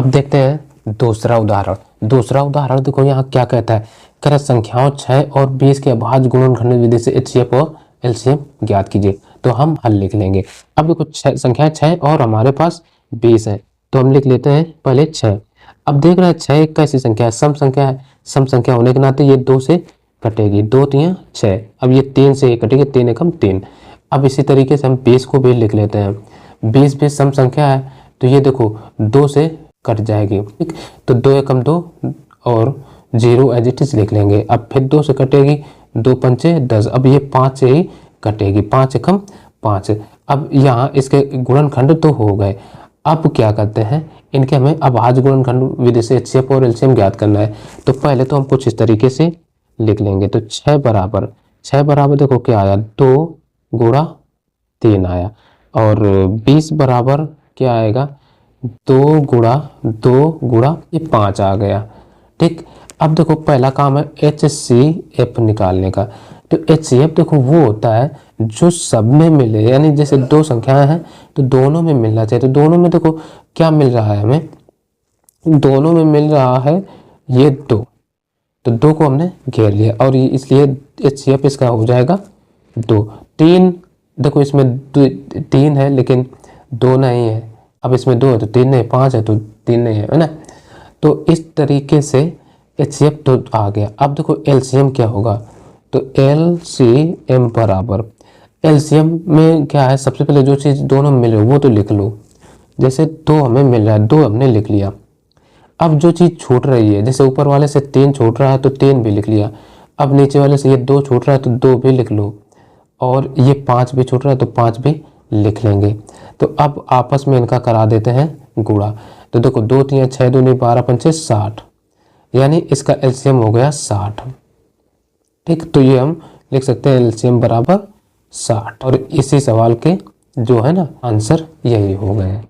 अब देखते हैं दूसरा उदाहरण। दूसरा उदाहरण देखो यहाँ क्या कहता है, कह रहा संख्याओं 6 और 20 के अभाज्य गुणनखंड विधि से HCF और LCM ज्ञात कीजिए। तो हम हल लिख लेंगे। अब देखो संख्या 6 और हमारे पास 20 है, तो हम लिख लेते हैं पहले 6। अब देख रहे हैं 6 एक कैसी संख्या है, सम संख्या है। सम संख्या होने के नाते ये 2 से कटेगी, 2 3 6। अब ये 3 से कटेगी, 3 एकम 3। अब इसी तरीके से हम 20 को भी लिख लेते हैं। 20 भी सम संख्या है, तो ये देखो 2 से कट जाएगी, ठीक। तो 2 एकम 2 और 0 एज इट इज लिख लेंगे। अब फिर 2 से कटेगी, 2 पंचे 10। अब ये 5 से ही कटेगी, 5 एकम 5। अब यहाँ इसके गुणनखंड तो हो गए। अब क्या करते हैं, इनके हमें अभाज्य गुणनखंड विधि से HCF और LCM ज्ञात करना है। तो पहले तो हम कुछ इस तरीके से लिख लेंगे। तो 6 बराबर देखो क्या आया, 2 गुणा 3 आया। और 20 बराबर क्या आएगा, 2 गुणा ये 5 आ गया, ठीक। अब देखो पहला काम है HCF निकालने का। तो HCF देखो वो होता है जो सब में मिले, यानी जैसे 2 संख्याएं हैं तो दोनों में मिलना चाहिए। तो दोनों में देखो क्या मिल रहा है, हमें दोनों में मिल रहा है ये 2। तो 2 को हमने घेर लिया और ये इसलिए HCF इसका हो जाएगा 2। 3 देखो इसमें 3 है लेकिन 2 नहीं है। अब इसमें 2 है तो 3 नहीं, 5 है तो 3 नहीं है ना। तो इस तरीके से HCF तो आ गया। अब देखो LCM क्या होगा, तो LCM बराबर, LCM में क्या है, सबसे पहले जो चीज़ दोनों में मिले वो तो लिख लो। जैसे 2 हमें मिल रहा है, 2 हमने लिख लिया। अब जो चीज़ छूट रही है, जैसे ऊपर वाले से 3 छूट रहा है तो 3 भी लिख लिया। अब नीचे वाले से ये 2 छूट रहा है तो 2 भी लिख लो। और ये 5 भी छूट रहा है तो 5 भी लिख लेंगे। तो अब आपस में इनका करा देते हैं गुणा। तो देखो 2 3 6 2 12 पंचे 60, यानी इसका LCM हो गया 60, ठीक। तो ये हम लिख सकते हैं LCM बराबर 60। और इसी सवाल के जो है ना आंसर यही हो गए।